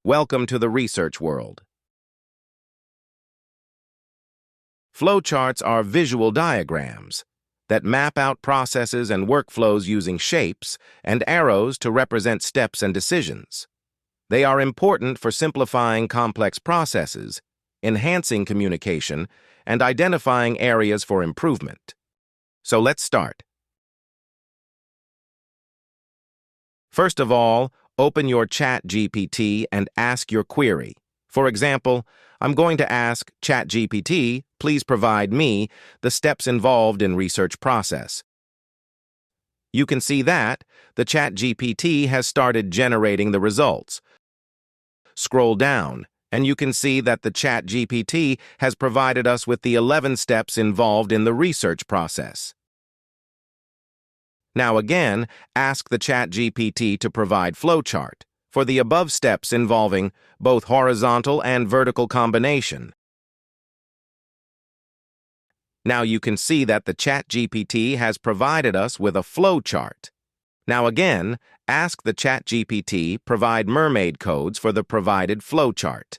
Welcome to the research world. Flowcharts are visual diagrams that map out processes and workflows using shapes and arrows to represent steps and decisions. They are important for simplifying complex processes, enhancing communication, and identifying areas for improvement. So let's start. First of all, open your ChatGPT and ask your query. For example, I'm going to ask ChatGPT, please provide me the steps involved in research process. You can see that the ChatGPT has started generating the results. Scroll down, and you can see that the ChatGPT has provided us with the 11 steps involved in the research process. Now again, ask the ChatGPT to provide flowchart for the above steps involving both horizontal and vertical combination. Now you can see that the ChatGPT has provided us with a flowchart. Now again, ask the ChatGPT provide mermaid codes for the provided flowchart.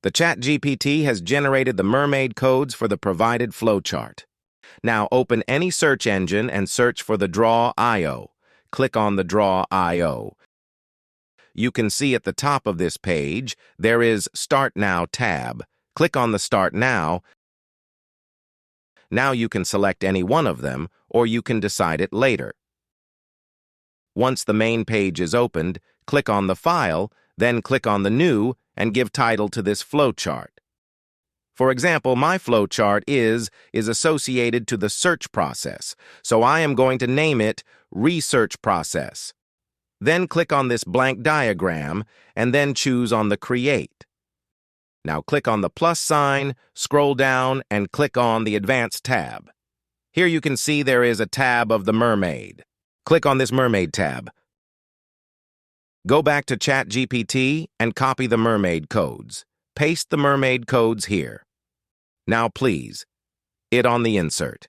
The ChatGPT has generated the mermaid codes for the provided flowchart. Now open any search engine and search for the Draw.io. Click on the Draw.io. You can see at the top of this page, there is Start Now tab. Click on the Start Now. Now you can select any one of them, or you can decide it later. Once the main page is opened, click on the file, then click on the New and give title to this flowchart. For example, my flowchart is associated to the search process, so I am going to name it Research Process. Then click on this blank diagram and then choose on the Create. Now click on the plus sign, scroll down, and click on the Advanced tab. Here you can see there is a tab of the mermaid. Click on this Mermaid tab. Go back to ChatGPT and copy the mermaid codes. Paste the mermaid codes here. Now please, hit on the insert.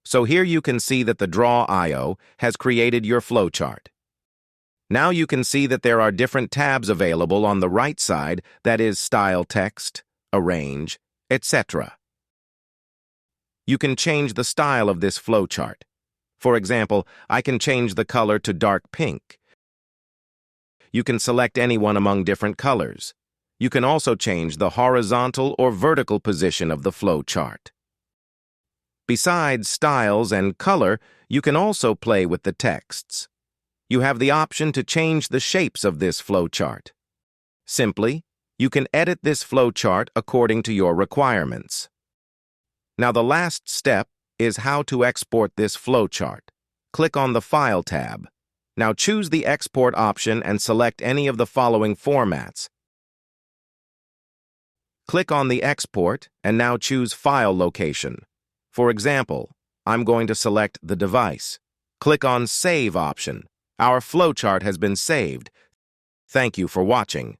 So here you can see that the Draw.io has created your flowchart. Now you can see that there are different tabs available on the right side, that is Style Text, Arrange, etc. You can change the style of this flowchart. For example, I can change the color to dark pink. You can select any one among different colors. You can also change the horizontal or vertical position of the flowchart. Besides styles and color, you can also play with the texts. You have the option to change the shapes of this flowchart. Simply, you can edit this flowchart according to your requirements. Now the last step is how to export this flowchart. Click on the File tab. Now choose the Export option and select any of the following formats. Click on the Export and now choose File Location. For example, I'm going to select the device. Click on Save option. Our flowchart has been saved. Thank you for watching.